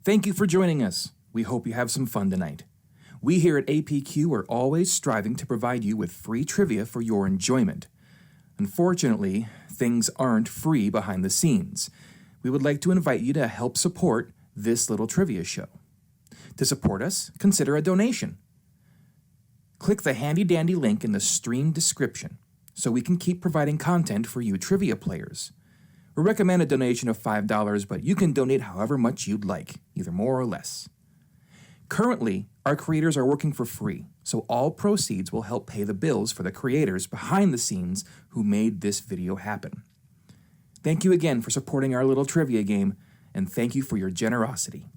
Thank you for joining us. We hope you have some fun tonight. We here at APQ are always striving to provide you with free trivia for your enjoyment. Unfortunately, things aren't free behind the scenes. We would like to invite you to help support this little trivia show. To support us, consider a donation. Click the handy-dandy link in the stream description so we can keep providing content for you trivia players. We recommend a donation of $5, but you can donate however much you'd like, either more or less. Currently, our creators are working for free, so all proceeds will help pay the bills for the creators behind the scenes who made this video happen. Thank you again for supporting our little trivia game, and thank you for your generosity.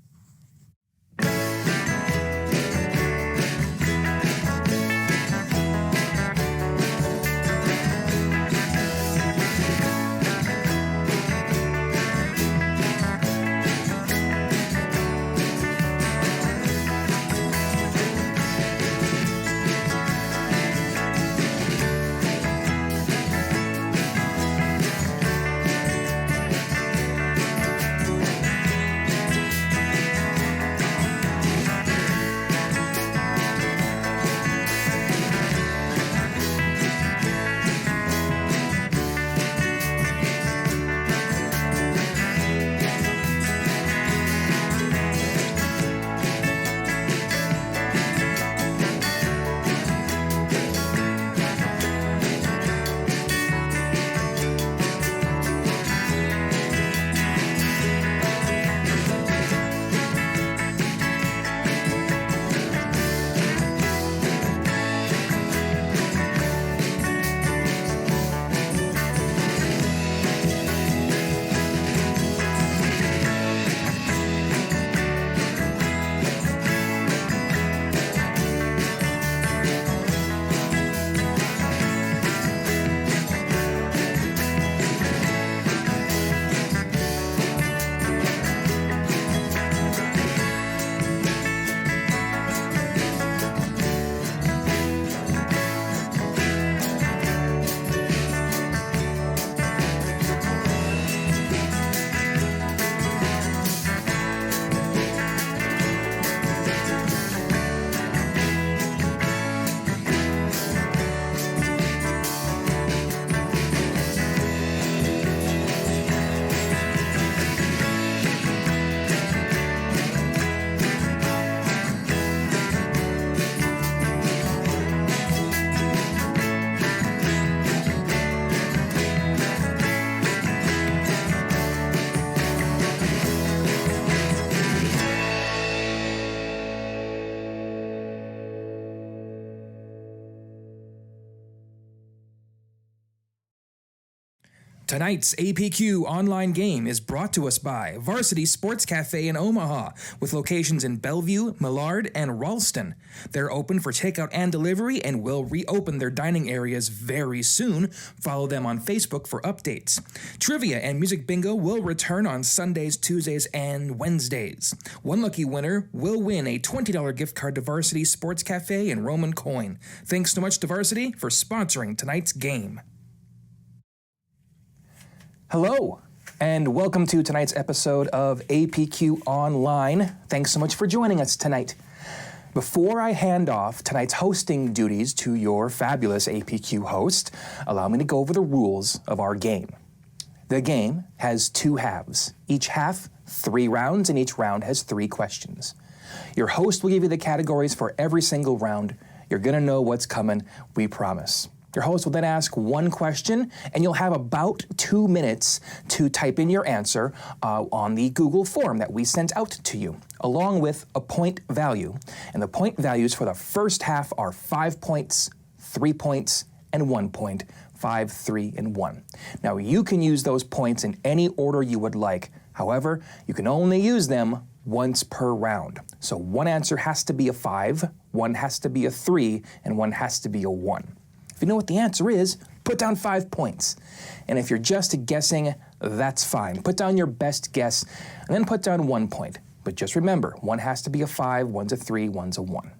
Tonight's APQ Online game is brought to us by Varsity Sports Cafe in Omaha, with locations in Bellevue, Millard, and Ralston. They're open for takeout and delivery and will reopen their dining areas very soon. Follow them on Facebook for updates. Trivia and music bingo will return on Sundays, Tuesdays, and Wednesdays. One lucky winner will win a $20 gift card to Varsity Sports Cafe and Roman Coin. Thanks so much to Varsity for sponsoring tonight's game. Hello, and welcome to tonight's episode of APQ Online. Thanks so much for joining us tonight. Before I hand off tonight's hosting duties to your fabulous APQ host, allow me to go over the rules of our game. The game has two halves, each half 3 rounds, and each round has 3 questions. Your host will give you the categories for every single round. You're gonna know what's coming, we promise. Your host will then ask 1 question, and you'll have about 2 minutes to type in your answer on the Google form that we sent out to you, along with a point value. And the point values for the first half are 5 points, 3 points, and 1 point. 5, 3, and 1. Now, you can use those points in any order you would like. However, you can only use them once per round. So 1 answer has to be a 5, 1 has to be a 3, and 1 has to be a 1. If you know what the answer is, put down 5 points. And if you're just guessing, that's fine. Put down your best guess, and then put down 1 point. But just remember, 1 has to be a 5, 1's a 3, 1's a 1.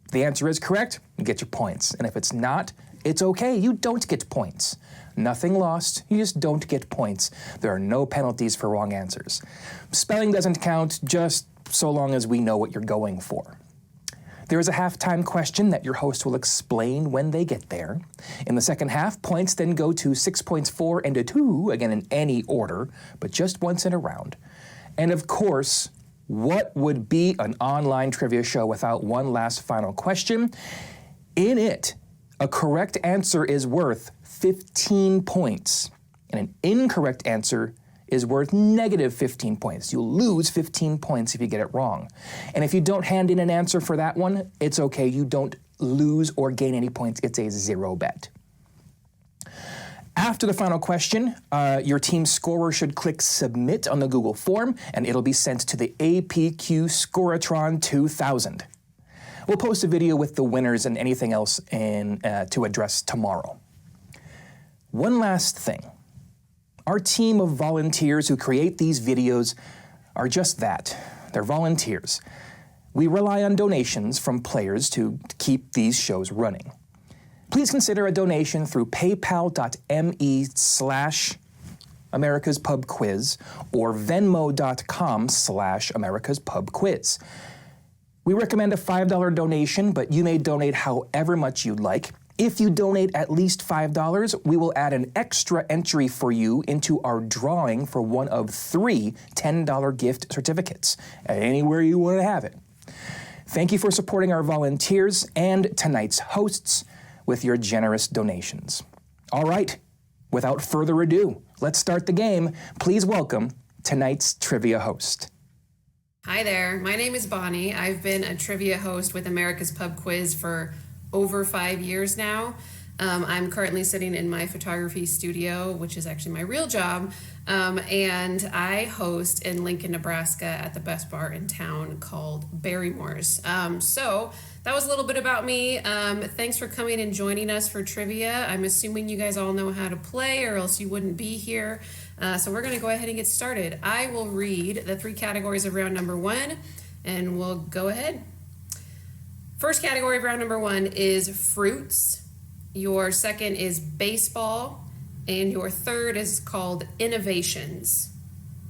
If the answer is correct, you get your points. And if it's not, it's okay, you don't get points. Nothing lost, you just don't get points. There are no penalties for wrong answers. Spelling doesn't count, just so long as we know what you're going for. There is a halftime question that your host will explain when they get there. In the second half, points then go to 6 points, 4, and a 2, again in any order, but just once in a round. And of course, what would be an online trivia show without one last final question? In it, a correct answer is worth 15 points, and an incorrect answer is worth negative 15 points. You'll lose 15 points if you get it wrong. And if you don't hand in an answer for that one, it's okay. You don't lose or gain any points. It's a 0 bet. After the final question, your team's scorer should click Submit on the Google form, and it'll be sent to the APQ Scoratron 2000. We'll post a video with the winners and anything else to address tomorrow. One last thing. Our team of volunteers who create these videos are just that. They're volunteers. We rely on donations from players to keep these shows running. Please consider a donation through paypal.me/America's Pub Quiz or venmo.com/America's Pub Quiz. We recommend a $5 donation, but you may donate however much you'd like. If you donate at least $5, we will add an extra entry for you into our drawing for one of 3 $10 gift certificates, anywhere you want to have it. Thank you for supporting our volunteers and tonight's hosts with your generous donations. All right, without further ado, let's start the game. Please welcome tonight's trivia host. Hi there, my name is Bonnie. I've been a trivia host with America's Pub Quiz for over 5 years now. I'm currently sitting in my photography studio, which is actually my real job, and I host in Lincoln, Nebraska at the best bar in town called Barrymore's. So that was a little bit about me. Thanks for coming and joining us for trivia. I'm assuming you guys all know how to play or else you wouldn't be here. So we're gonna go ahead and get started. I will read the 3 categories of round number 1 and we'll go ahead. First category of round number 1 is fruits. Your second is baseball. And your third is called innovations.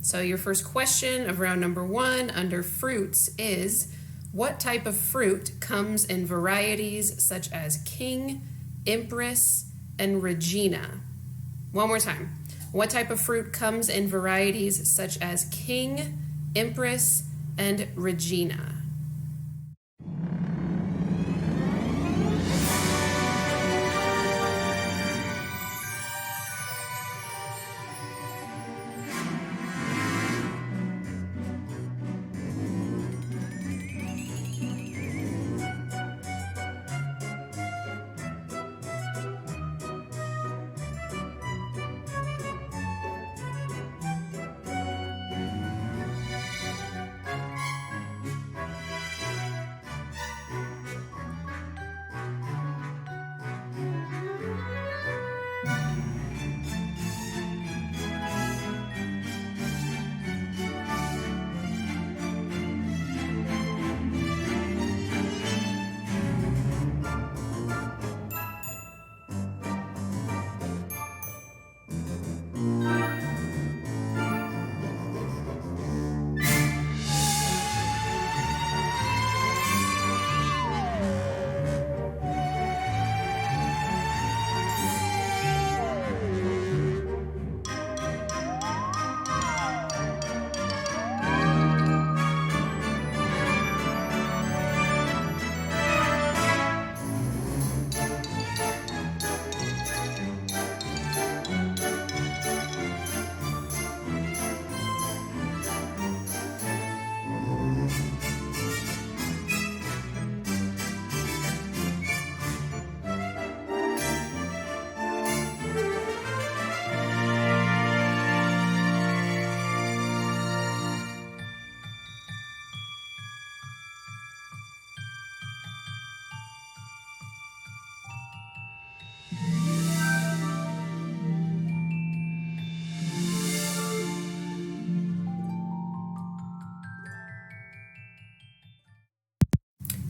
So your first question of round number 1 under fruits is, what type of fruit comes in varieties such as King, Empress, and Regina? One more time. What type of fruit comes in varieties such as King, Empress, and Regina?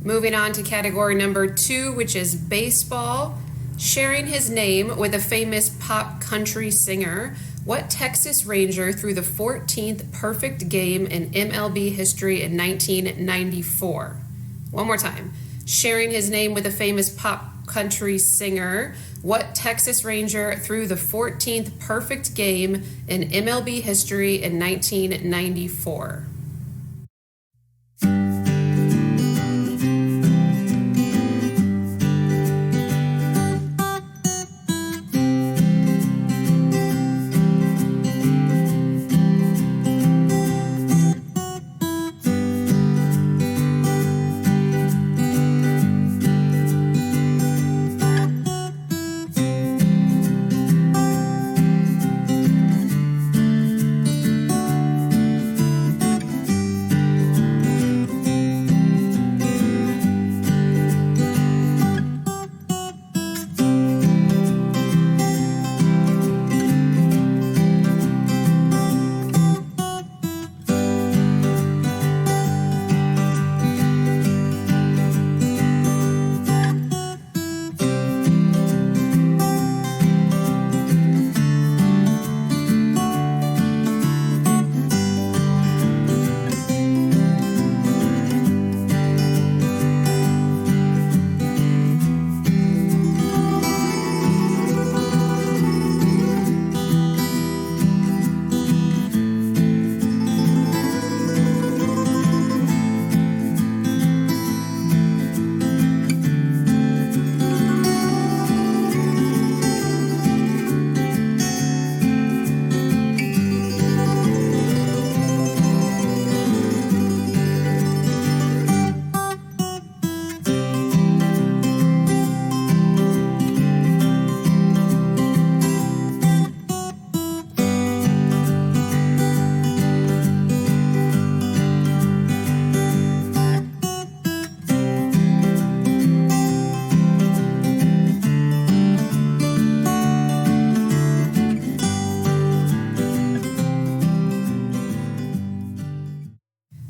Moving on to category number 2, which is baseball. Sharing his name with a famous pop country singer, What Texas Ranger threw the 14th perfect game in MLB history in 1994? One more time. Sharing his name with a famous pop country singer, what Texas Ranger threw the 14th perfect game in MLB history in 1994?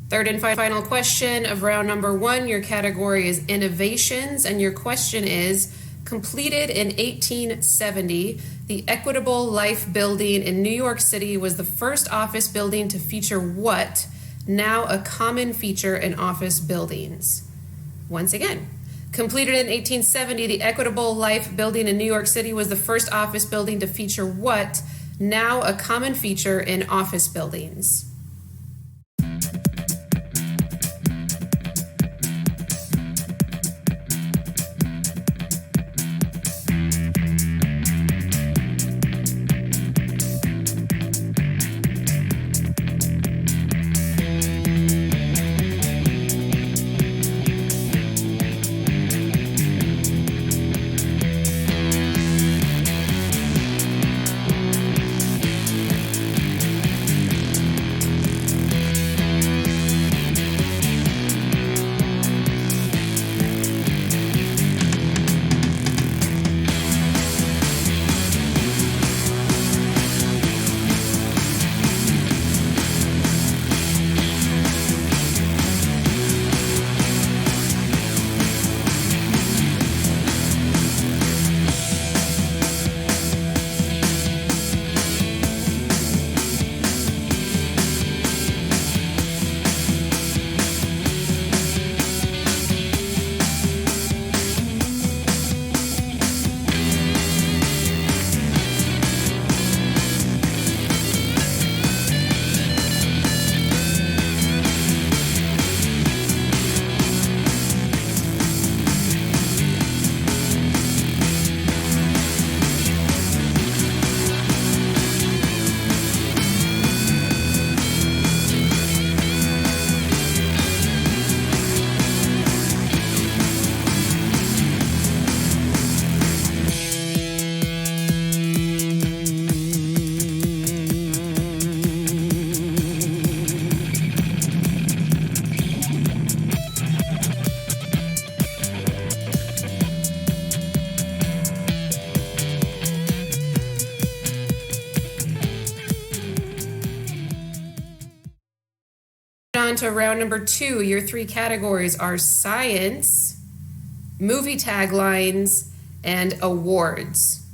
Third and final question of round number 1. Your category is innovations, and your question is, completed in 1870, the Equitable Life Building in New York City was the first office building to feature what, now a common feature in office buildings? Once again, completed in 1870, the Equitable Life Building in New York City was the first office building to feature what, now a common feature in office buildings? On to round number 2. Your 3 categories are science, movie taglines, and awards.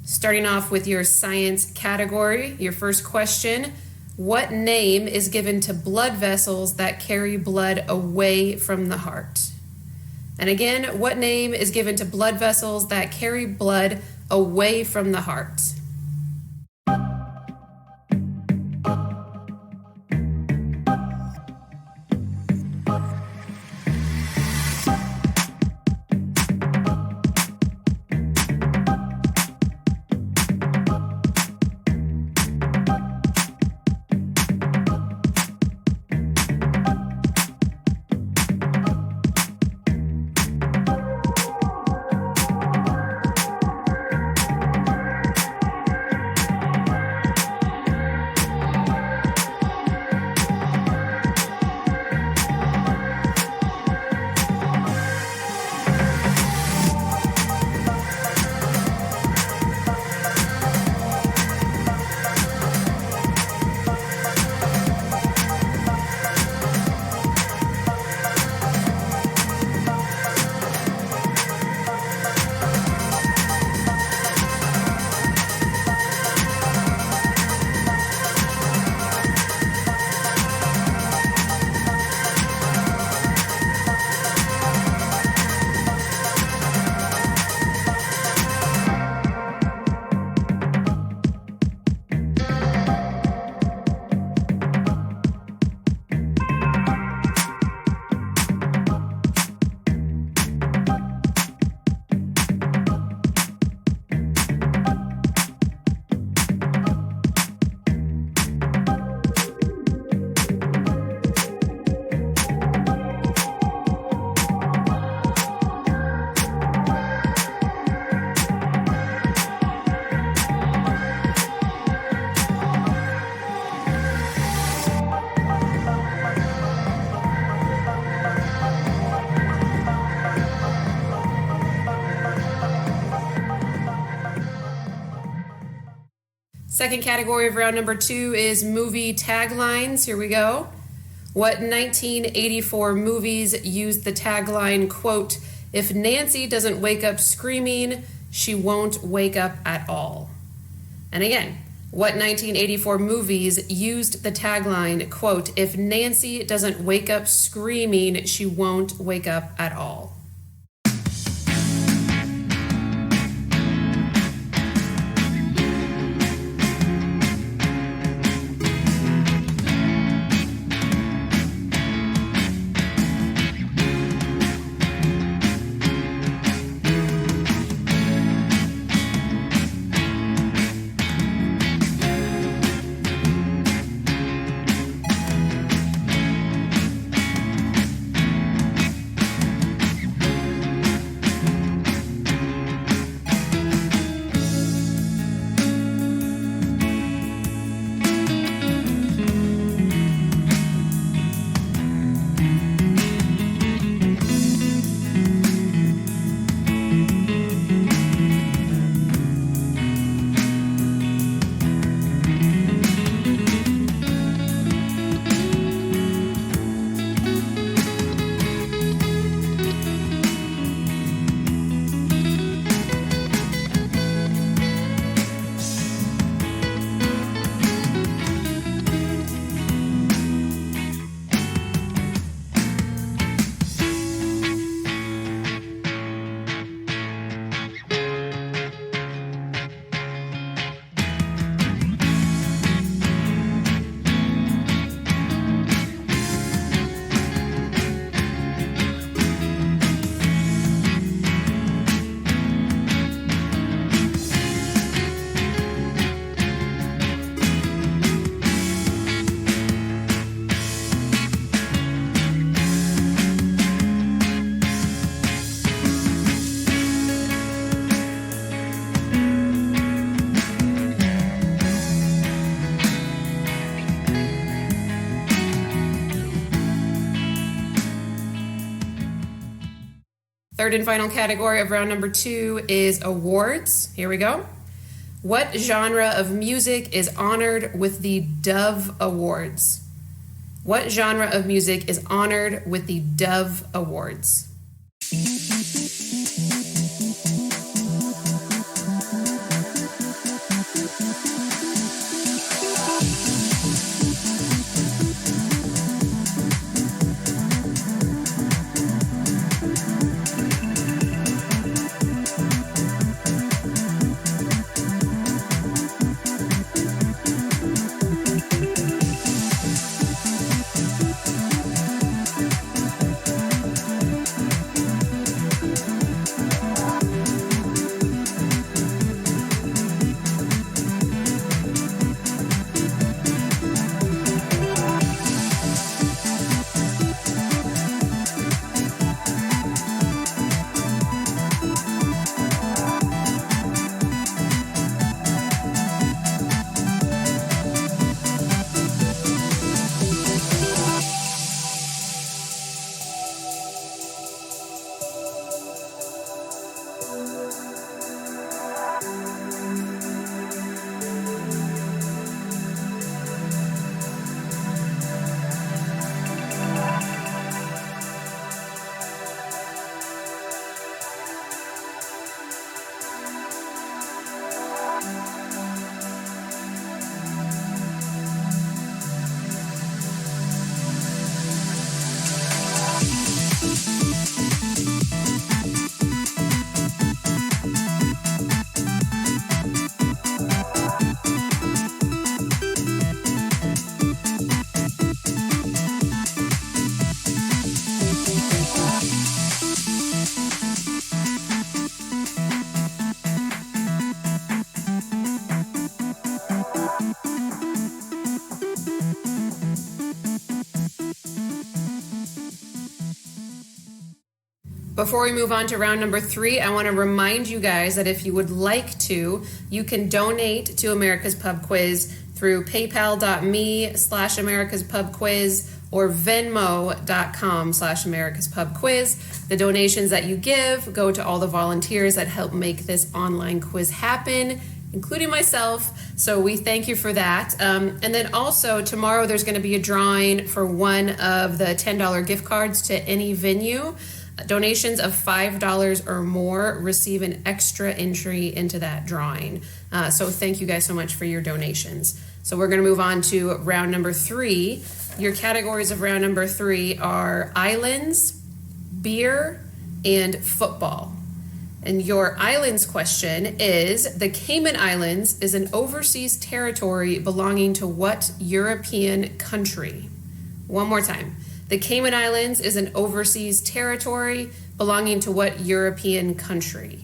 Starting off with your science category, your first question, what name is given to blood vessels that carry blood away from the heart? And again, what name is given to blood vessels that carry blood away from the heart? Second category of round number 2 is movie taglines. Here we go. What 1984 movies used the tagline, quote, "If Nancy doesn't wake up screaming, she won't wake up at all"? And again, what 1984 movies used the tagline, quote, "If Nancy doesn't wake up screaming, she won't wake up at all"? Third and final category of round number 2 is awards. Here we go. What genre of music is honored with the Dove Awards? What genre of music is honored with the Dove Awards? Before we move on to round number 3, I want to remind you guys that if you would like to, you can donate to America's Pub Quiz through paypal.me/America's Pub Quiz or venmo.com/America's Pub Quiz. The donations that you give go to all the volunteers that help make this online quiz happen, including myself. So we thank you for that. And then also tomorrow there's going to be a drawing for one of the $10 gift cards to any venue. Donations of $5 or more receive an extra entry into that drawing. So thank you guys so much for your donations. So we're going to move on to round number 3. Your categories of round number 3 are islands, beer, and football. And your islands question is, the Cayman Islands is an overseas territory belonging to what European country? One more time. The Cayman Islands is an overseas territory belonging to what European country?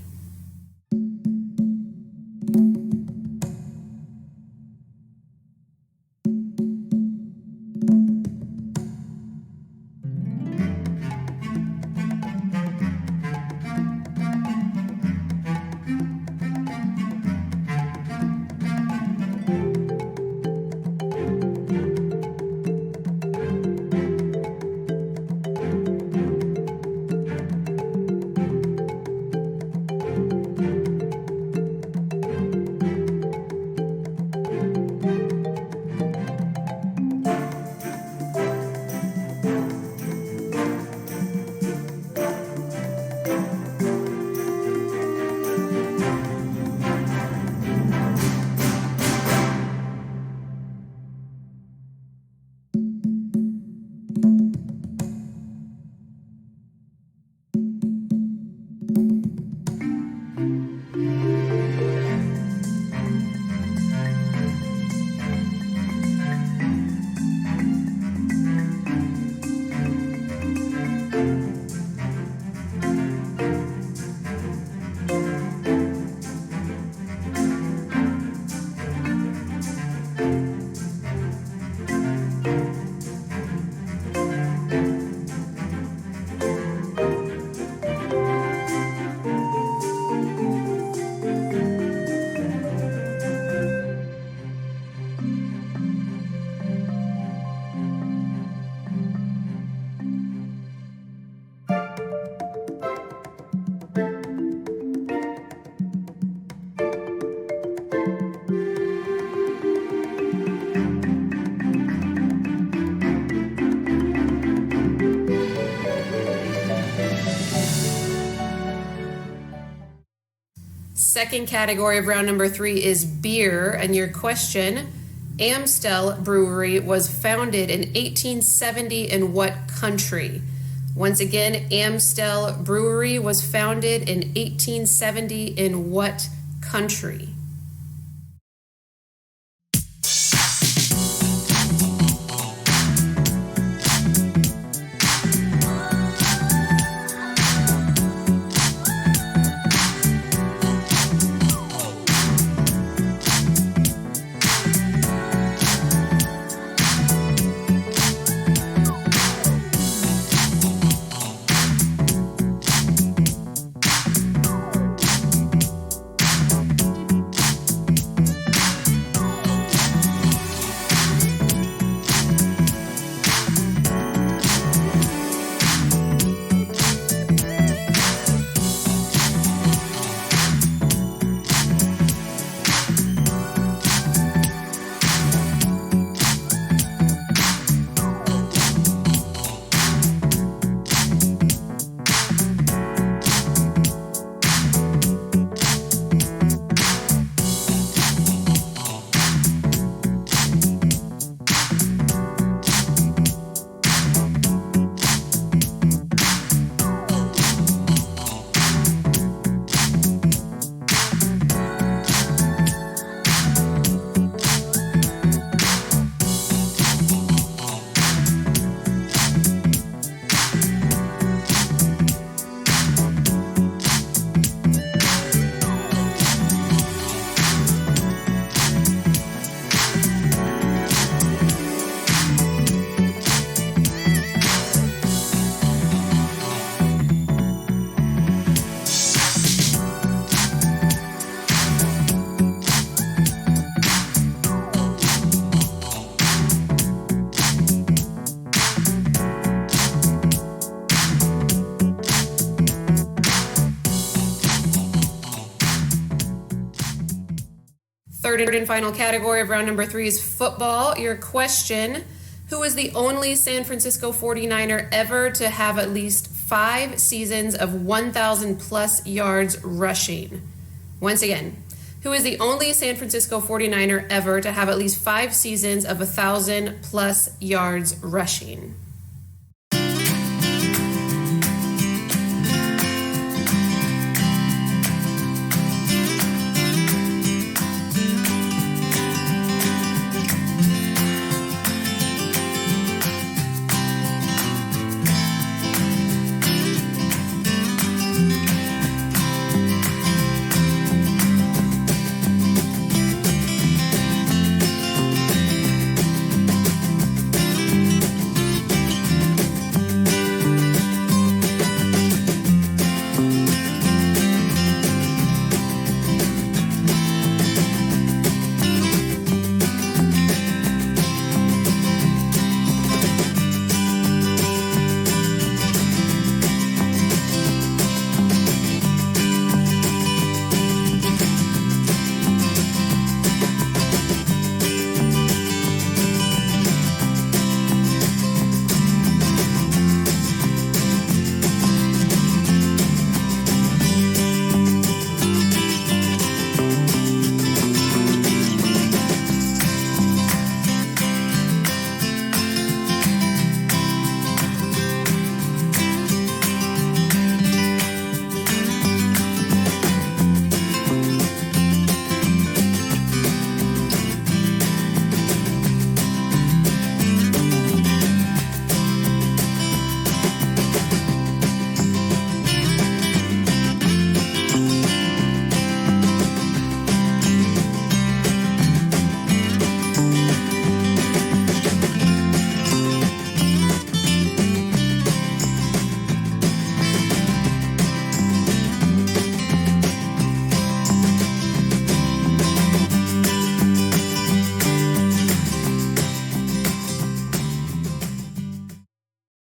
Second category of round number 3 is beer, and your question, Amstel Brewery was founded in 1870 in what country? Once again, Amstel Brewery was founded in 1870 in what country? third and final category of round number 3 is football. Your question: who is the only San Francisco 49er ever to have at least 5 seasons of 1,000 plus yards rushing? Once again, who is the only San Francisco 49er ever to have at least 5 seasons of 1,000 plus yards rushing?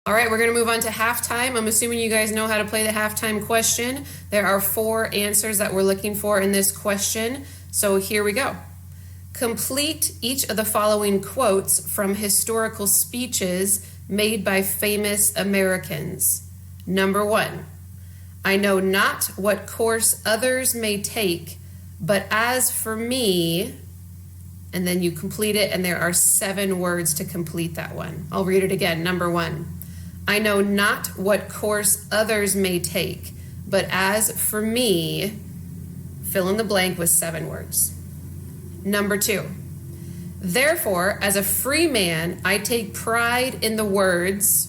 All right, we're going to move on to halftime. I'm assuming you guys know how to play the halftime question. There are 4 answers that we're looking for in this question. So here we go. Complete each of the following quotes from historical speeches made by famous Americans. Number 1, I know not what course others may take, but as for me, and then you complete it, and there are 7 words to complete that one. I'll read it again. Number 1, I know not what course others may take, but as for me, fill in the blank with 7 words. Number 2, therefore, as a free man, I take pride in the words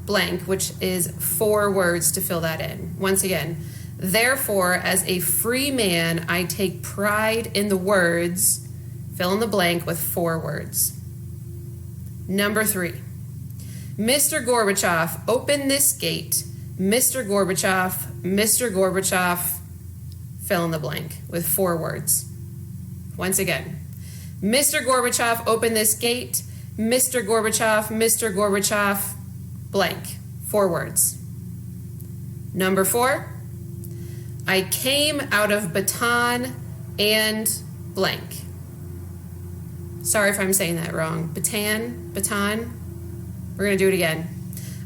blank, which is 4 words to fill that in. Once again, therefore, as a free man, I take pride in the words, fill in the blank with 4 words. Number 3, Mr. Gorbachev, open this gate. Mr. Gorbachev, fill in the blank with 4 words. Once again, Mr. Gorbachev, open this gate. Mr. Gorbachev, blank, 4 words. Number 4, I came out of Bataan and blank. Sorry if I'm saying that wrong. Bataan. We're going to do it again.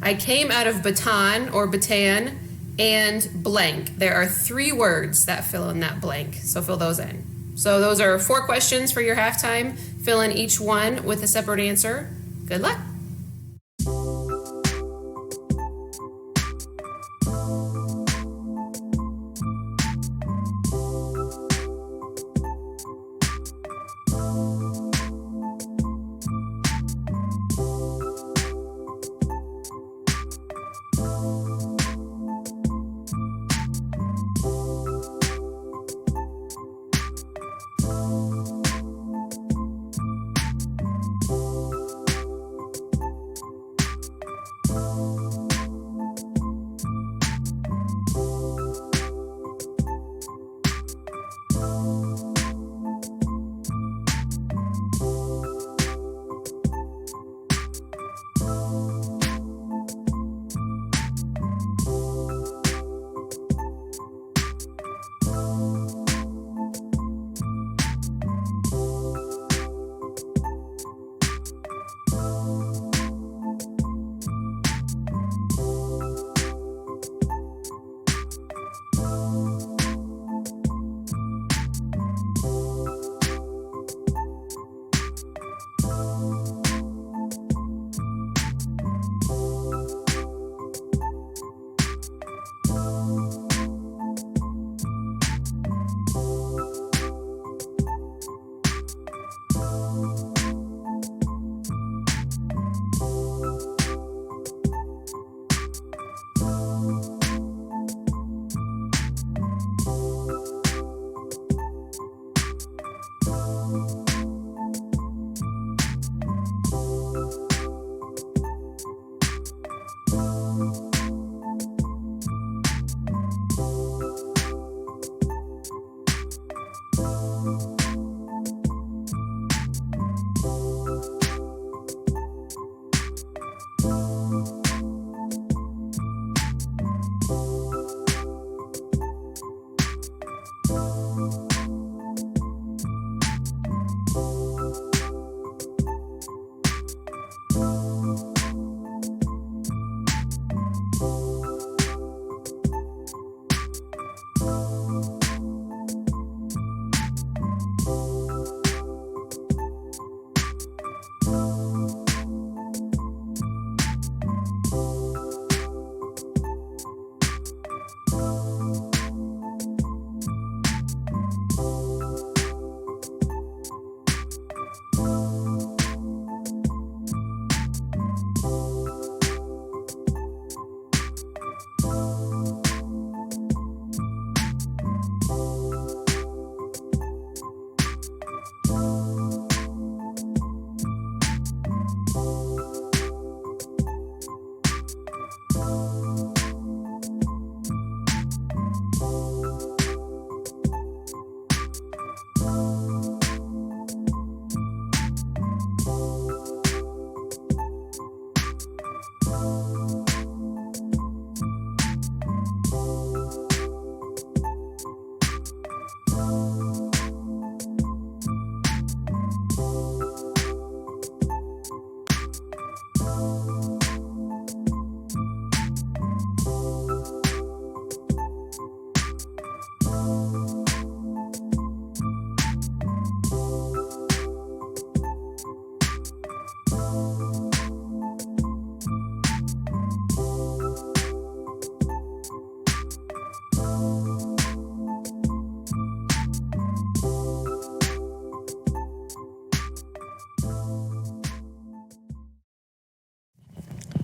I came out of Bataan or Bataan and blank. There are 3 words that fill in that blank, so fill those in. So those are 4 questions for your halftime. Fill in each one with a separate answer. Good luck.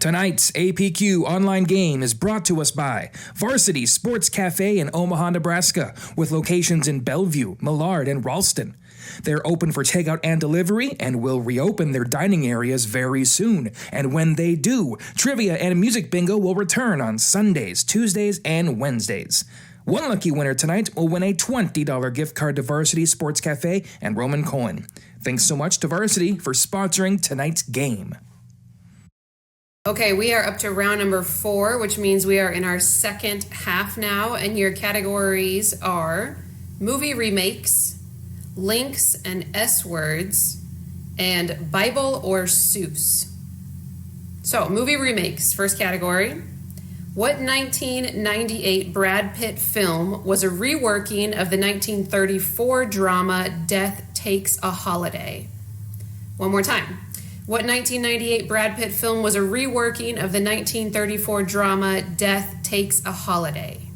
Tonight's APQ online game is brought to us by Varsity Sports Cafe in Omaha, Nebraska, with locations in Bellevue, Millard, and Ralston. They're open for takeout and delivery and will reopen their dining areas very soon. And when they do, trivia and music bingo will return on Sundays, Tuesdays, and Wednesdays. One lucky winner tonight will win a $20 gift card to Varsity Sports Cafe and Roman Colon. Thanks so much to Varsity for sponsoring tonight's game. Okay, we are up to round number 4, which means we are in our second half now, and your categories are movie remakes, links and S words, and Bible or Seuss. So, movie remakes, first category. What 1998 Brad Pitt film was a reworking of the 1934 drama Death Takes a Holiday? One more time. What 1998 Brad Pitt film was a reworking of the 1934 drama Death Takes a Holiday?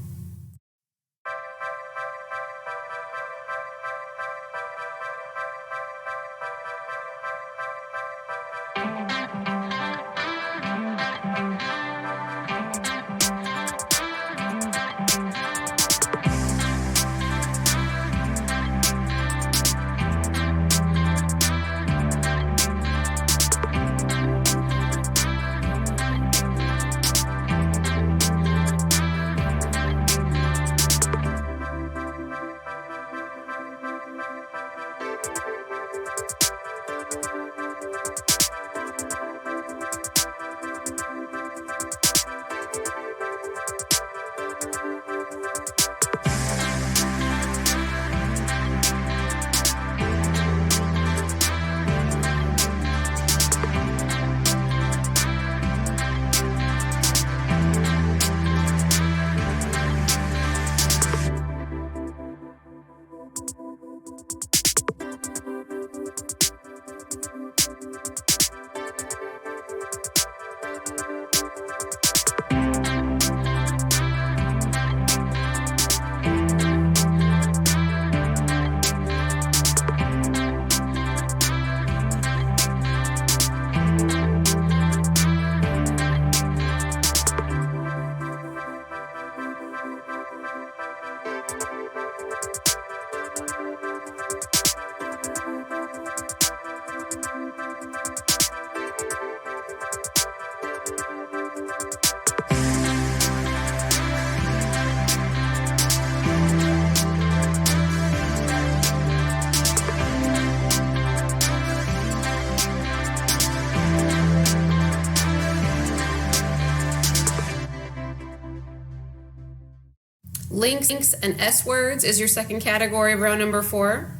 Links and S words is your second category of round number 4.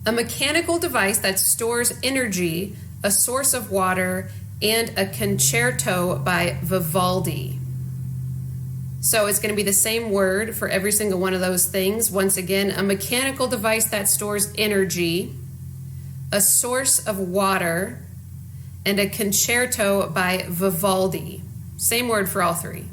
A mechanical device that stores energy, a source of water, and a concerto by Vivaldi. So it's going to be the same word for every single one of those things. Once again, a mechanical device that stores energy, a source of water, and a concerto by Vivaldi. Same word for all three.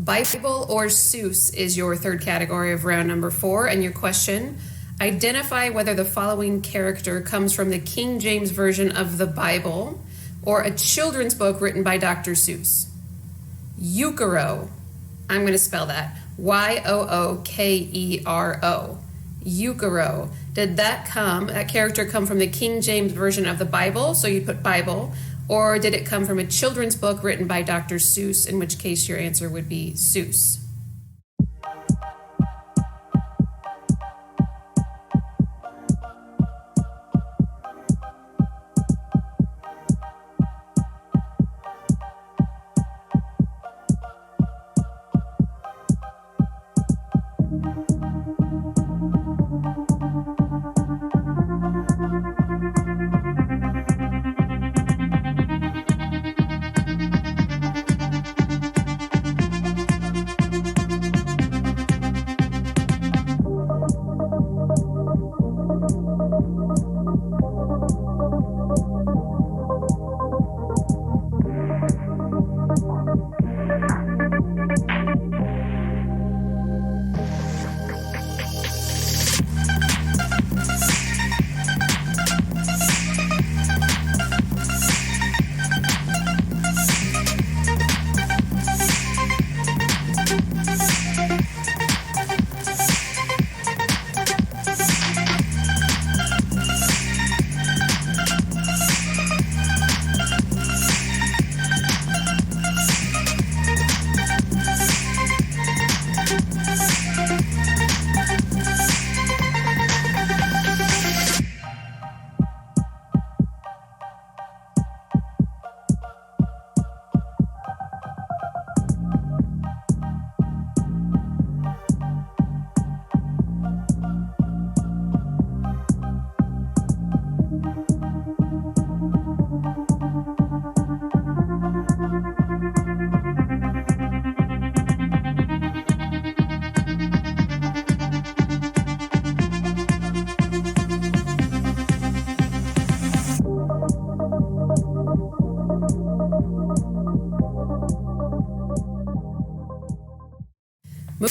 Bible or Seuss is your third category of round number 4. And your question, identify whether the following character comes from the King James Version of the Bible or a children's book written by Dr. Seuss. Yukaro. I'm going to spell that. Yookero. Yukaro. Did that character come from the King James Version of the Bible? So you put Bible. Or did it come from a children's book written by Dr. Seuss, in which case your answer would be Seuss.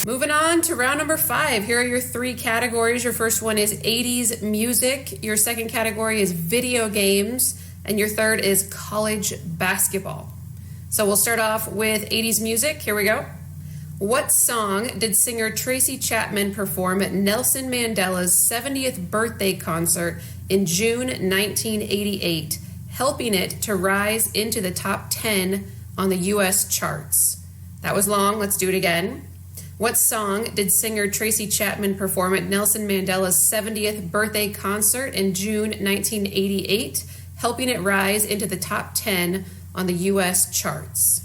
Moving on to round number 5. Here are your 3 categories. Your first one is 80s music. Your second category is video games. And your third is college basketball. So we'll start off with 80s music. Here we go. What song did singer Tracy Chapman perform at Nelson Mandela's 70th birthday concert in June 1988, helping it to rise into the top 10 on the U.S. charts? That was long. Let's do it again. What song did singer Tracy Chapman perform at Nelson Mandela's 70th birthday concert in June 1988, helping it rise into the top 10 on the U.S. charts?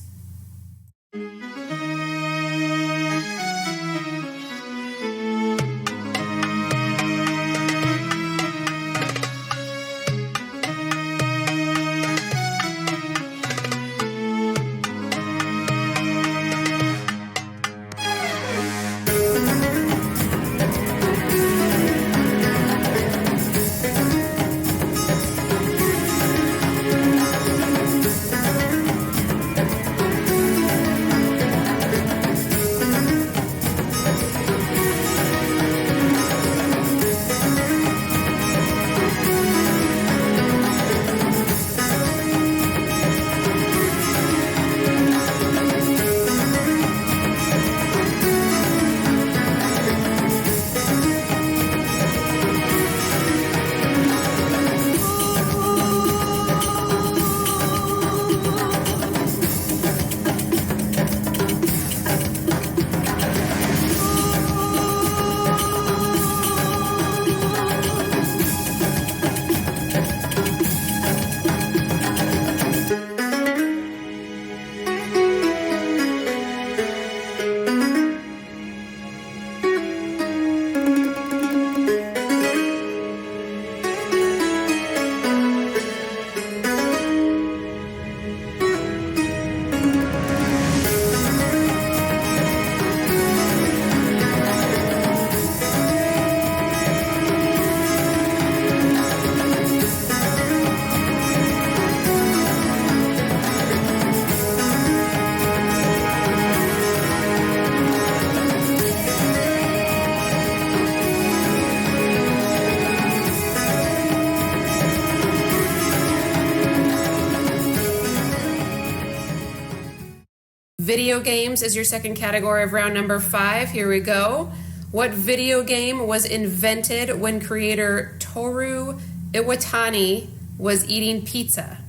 video games is your second category of round number 5. Here we go. What video game was invented when creator Toru Iwatani was eating pizza?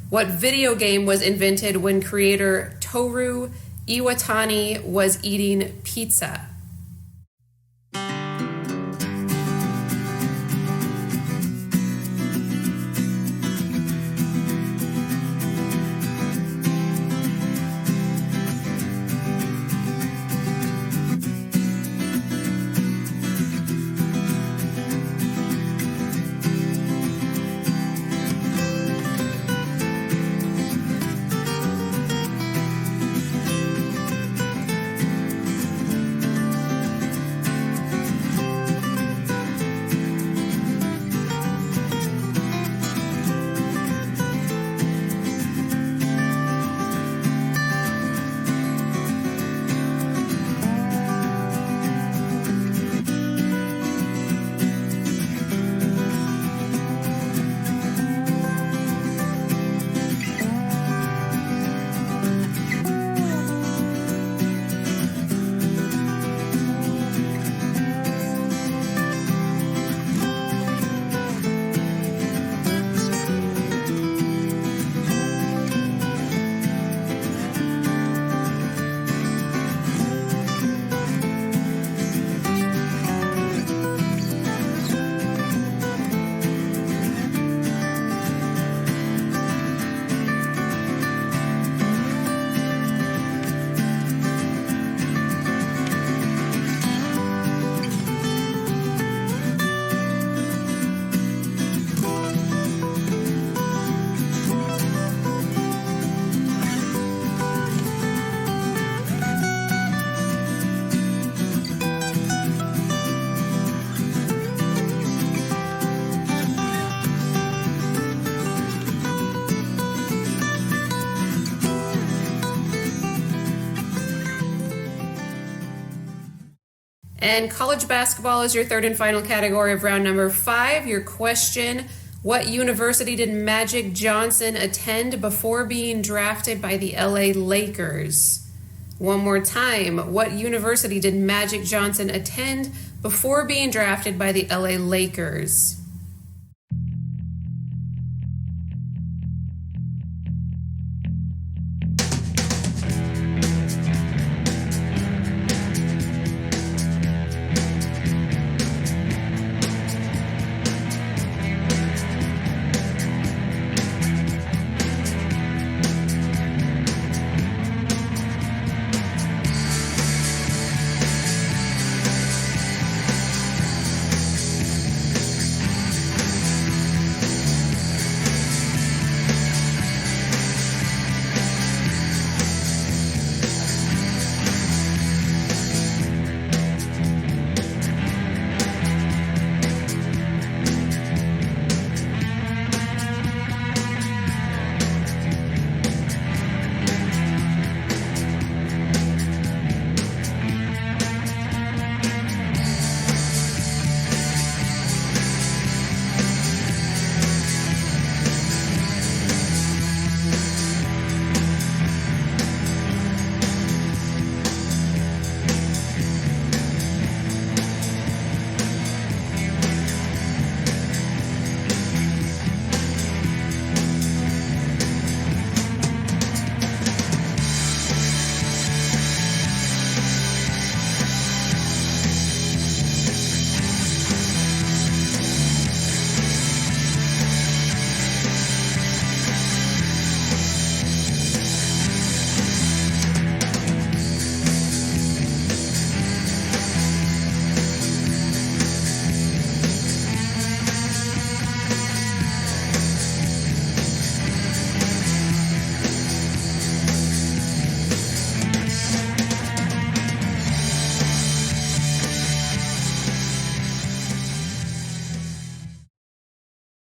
What video game was invented when creator Toru Iwatani was eating pizza? And college basketball is your third and final category of round number 5. Your question, what university did Magic Johnson attend before being drafted by the LA Lakers? One more time, what university did Magic Johnson attend before being drafted by the LA Lakers?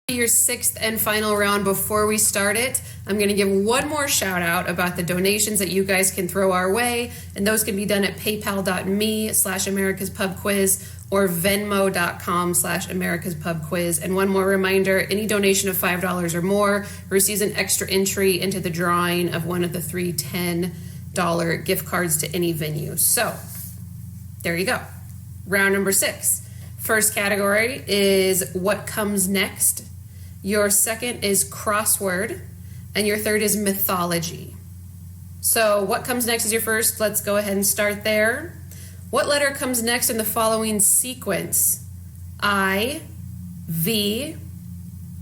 Your sixth and final round. Before we start it, I'm going to give one more shout out about the donations that you guys can throw our way, and those can be done at paypal.me/americaspubquiz or venmo.com/americaspubquiz. And one more reminder, any donation of $5 or more receives an extra entry into the drawing of one of the 310 gift cards to any venue. So there you go. Round number 6. First category is what comes next. Your second is crossword. And your third is mythology. So what comes next is your first. Let's go ahead and start there. What letter comes next in the following sequence? I, V,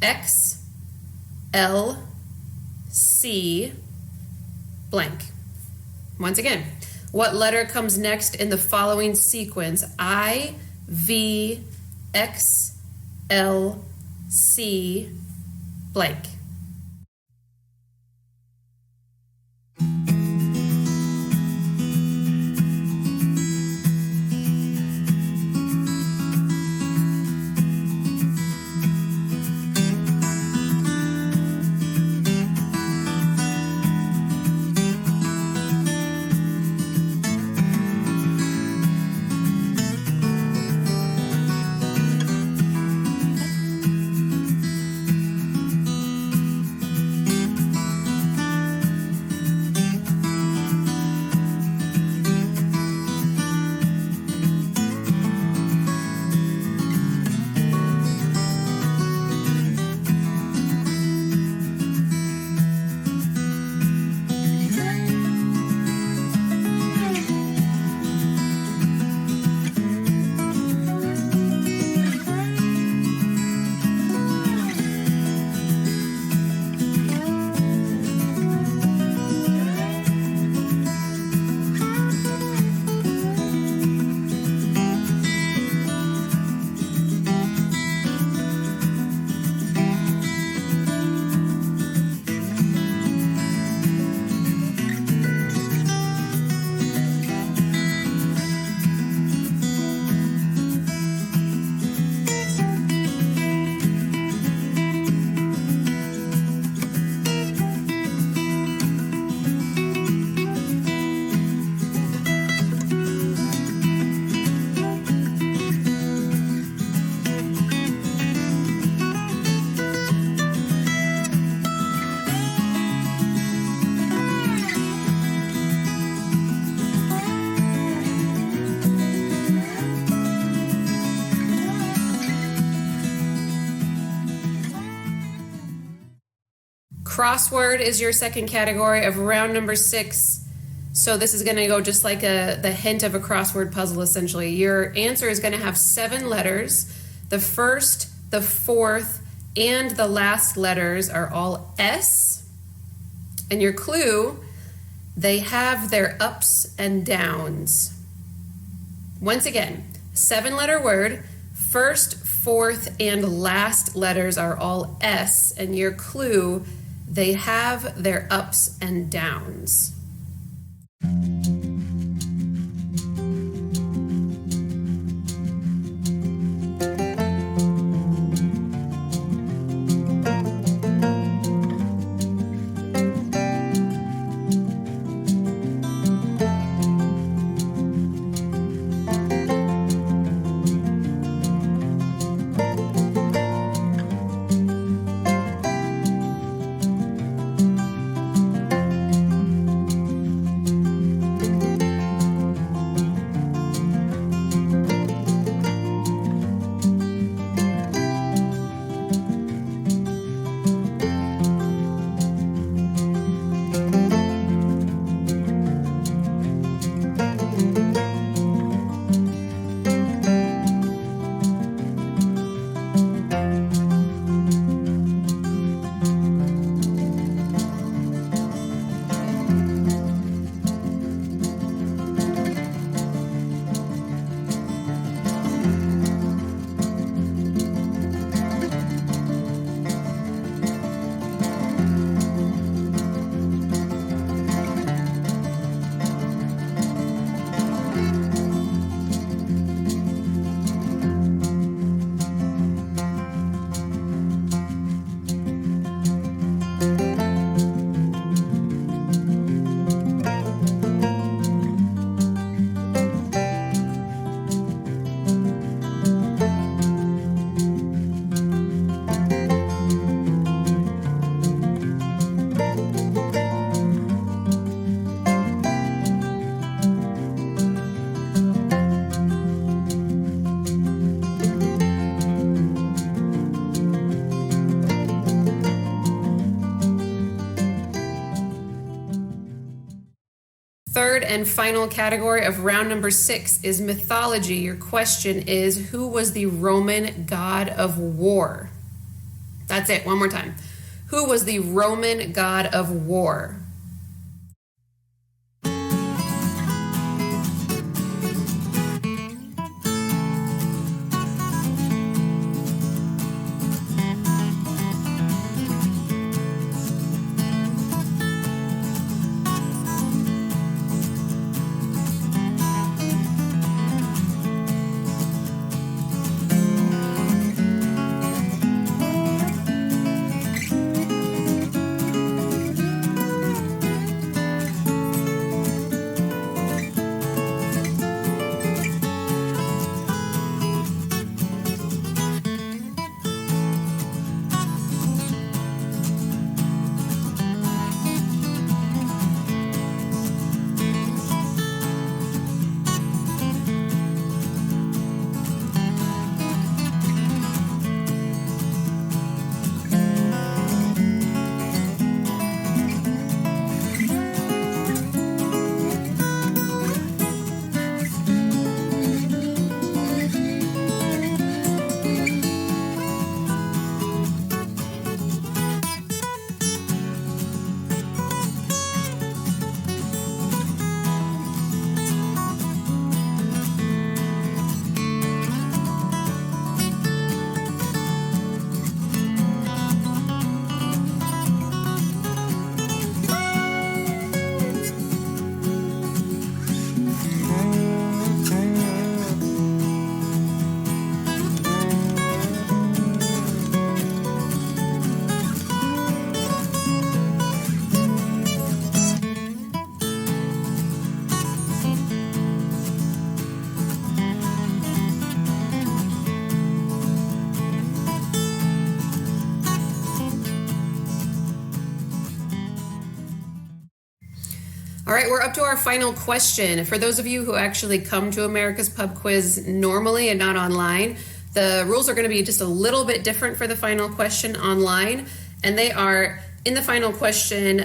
X, L, C, blank. Once again, what letter comes next in the following sequence? I, V, X, L, C, blank. Crossword is your second category of round number 6. So this is going to go just like the hint of a crossword puzzle, essentially. Your answer is going to have 7 letters. The first, the fourth, and the last letters are all S. And your clue, they have their ups and downs. Once again, 7-letter word, first, fourth, and last letters are all S. And your clue, they have their ups and downs. and final category of round number 6 is mythology. Your question is, who was the Roman god of war? That's it. One more time. Who was the Roman god of war? All right, we're up to our final question. For those of you who actually come to America's Pub Quiz normally and not online, the rules are going to be just a little bit different for the final question online. And they are, in the final question,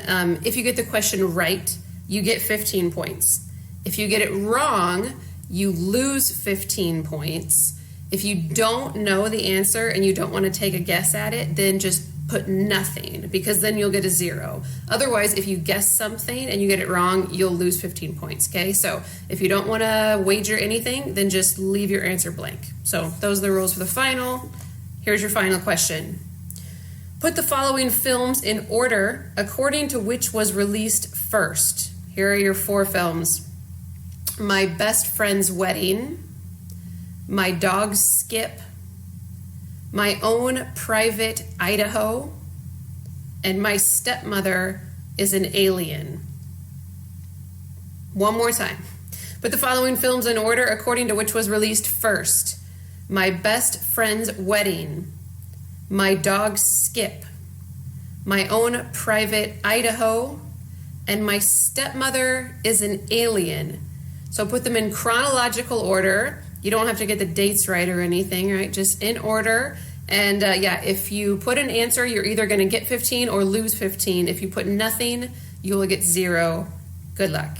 if you get the question right, you get 15 points. If you get it wrong, you lose 15 points. If you don't know the answer and you don't want to take a guess at it, then just put nothing, because then you'll get a 0. Otherwise, if you guess something and you get it wrong, you'll lose 15 points, okay? So if you don't want to wager anything, then just leave your answer blank. So those are the rules for the final. Here's your final question. Put the following films in order according to which was released first. Here are your 4 films. My Best Friend's Wedding, My Dog Skip, My Own Private Idaho, and My Stepmother is an Alien. One more time. Put the following films in order according to which was released first. My Best Friend's Wedding, My Dog Skip, My Own Private Idaho, and My Stepmother is an Alien. So put them in chronological order. You don't have to get the dates right or anything, right? Just in order. And if you put an answer, you're either going to get 15 or lose 15. If you put nothing, you will get 0. Good luck.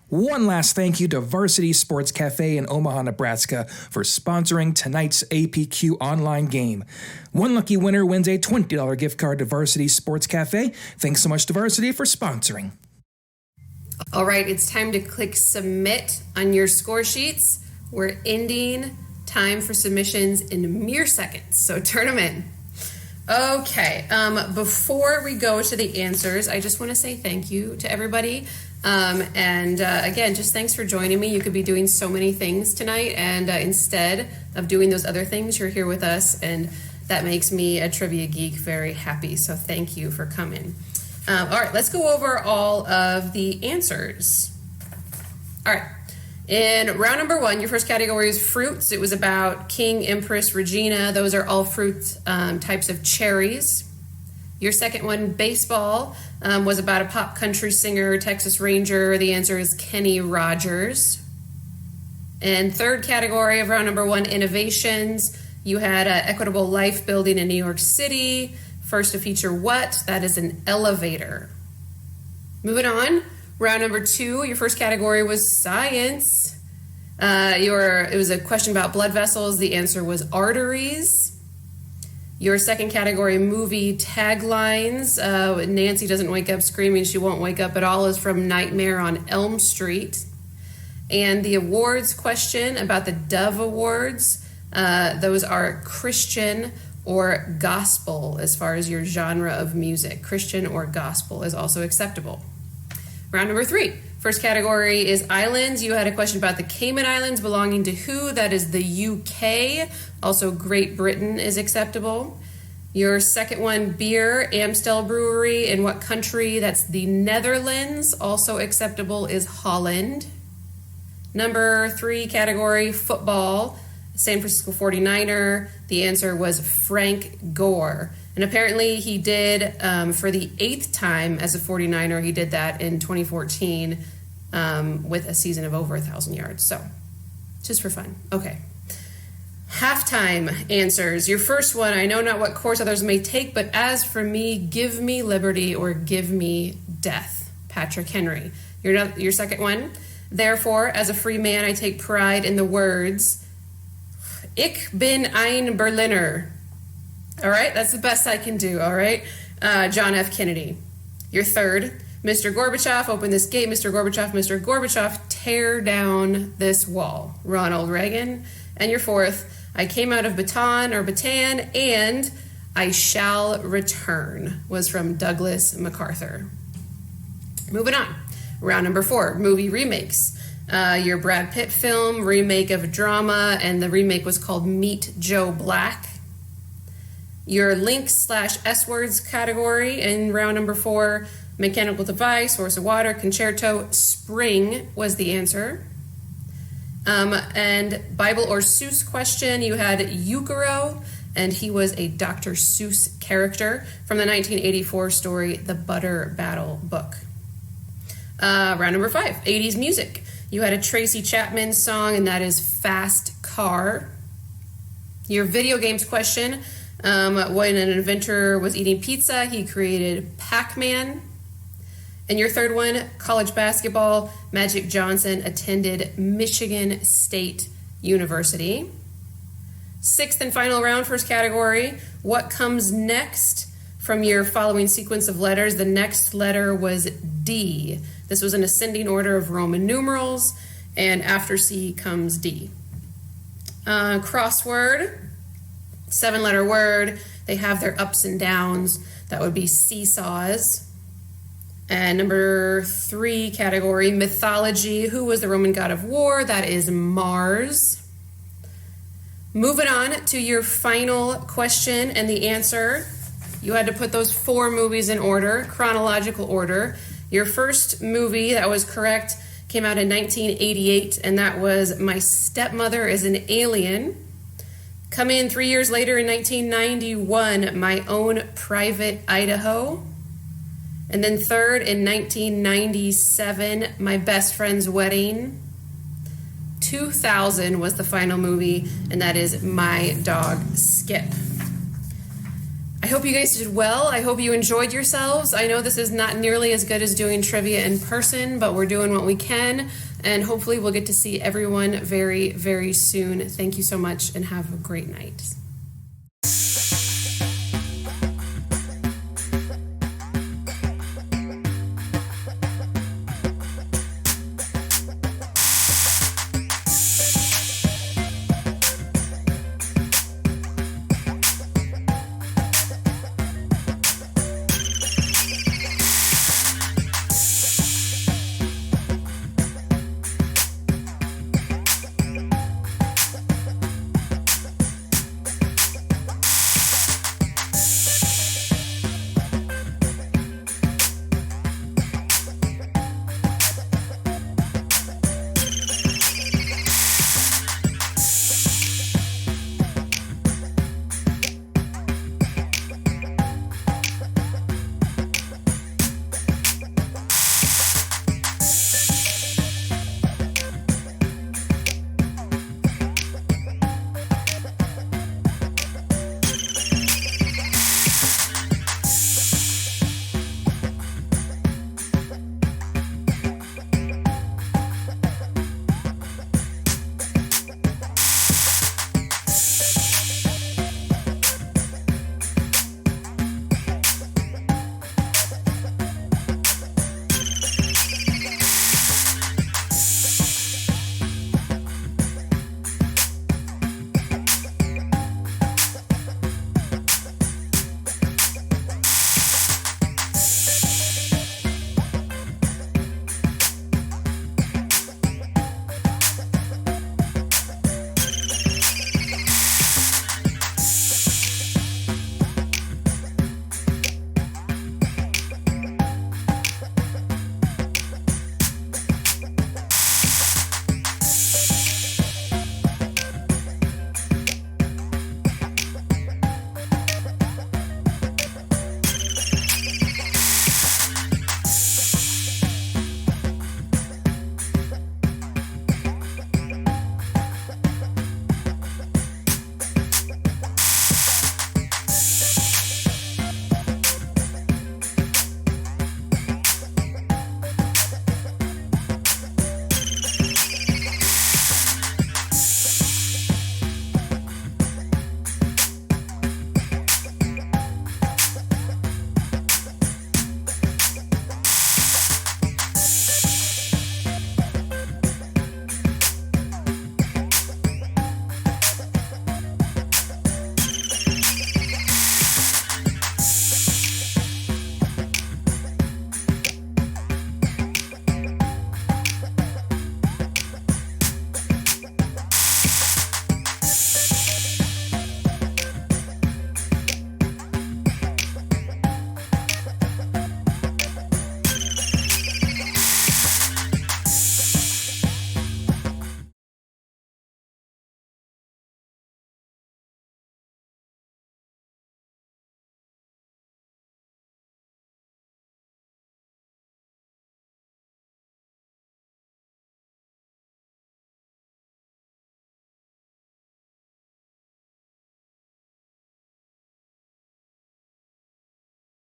One last thank you to Varsity Sports Cafe in Omaha, Nebraska for sponsoring tonight's APQ online game. One lucky winner wins a $20 gift card to Varsity Sports Cafe. Thanks so much to Varsity for sponsoring. All right, it's time to click submit on your score sheets. We're ending time for submissions in mere seconds, so turn them in. Okay, before we go to the answers, I just want to say thank you to everybody. Again, just thanks for joining me. You could be doing so many things tonight, and instead of doing those other things, you're here with us, and that makes me, a trivia geek, very happy. So thank you for coming. All right, let's go over all of the answers. All right, in round number 1, your first category is fruits. It was about King, Empress, Regina. Those are all fruit types of cherries. Your second one, baseball, was about a pop country singer, Texas Ranger. The answer is Kenny Rogers. And third category of round number 1, innovations. You had equitable life building in New York City. First to feature what? That is an elevator. Moving on, round number 2, your first category was science. It was a question about blood vessels. The answer was arteries. Your second category, movie taglines. Nancy doesn't wake up screaming, she won't wake up at all, is from Nightmare on Elm Street. And the awards question about the Dove Awards, those are Christian or gospel as far as your genre of music. Christian or gospel is also acceptable. Round number 3, first category is islands. You had a question about the Cayman Islands belonging to who? That is the UK. Also Great Britain is acceptable. Your second one, beer, Amstel Brewery. In what country? That's the Netherlands. Also acceptable is Holland. Number 3 category, football, San Francisco 49er. The answer was Frank Gore. And apparently he did, for the 8th time as a 49er, he did that in 2014 with a season of over 1,000 yards. So, just for fun. Okay. Halftime answers. Your first one, I know not what course others may take, but as for me, give me liberty or give me death. Patrick Henry. Your second one, therefore, as a free man, I take pride in the words, Ich bin ein Berliner. All right, that's the best I can do, all right? John F. Kennedy. Your third, Mr. Gorbachev, open this gate. Mr. Gorbachev, tear down this wall. Ronald Reagan. And your fourth, I came out of Bataan, and I shall return, was from Douglas MacArthur. Moving on. Round number 4, movie remakes. Your Brad Pitt film, remake of drama, and the remake was called Meet Joe Black. Your link/S words category in round number 4, mechanical device, source of water, concerto, spring was the answer. And Bible or Seuss question, you had Yukaro, and he was a Dr. Seuss character from the 1984 story, The Butter Battle Book. Round number 5, 80s music. You had a Tracy Chapman song, and that is Fast Car. Your video games question, when an inventor was eating pizza, he created Pac-Man. And your third one, college basketball, Magic Johnson attended Michigan State University. 6th and final round, first category, what comes next from your following sequence of letters? The next letter was D. This was an ascending order of Roman numerals, and after C comes D. Crossword, 7-letter word. They have their ups and downs. That would be seesaws. And number 3 category, mythology. Who was the Roman god of war? That is Mars. Moving on to your final question and the answer. You had to put those 4 movies in order, chronological order. Your first movie that was correct came out in 1988, and that was My Stepmother is an Alien. Come in 3 years later in 1991, My Own Private Idaho. And then third in 1997, My Best Friend's Wedding. 2000 was the final movie, and that is My Dog Skip. I hope you guys did well. I hope you enjoyed yourselves. I know this is not nearly as good as doing trivia in person, but we're doing what we can, and hopefully we'll get to see everyone very, very soon. Thank you so much, and have a great night.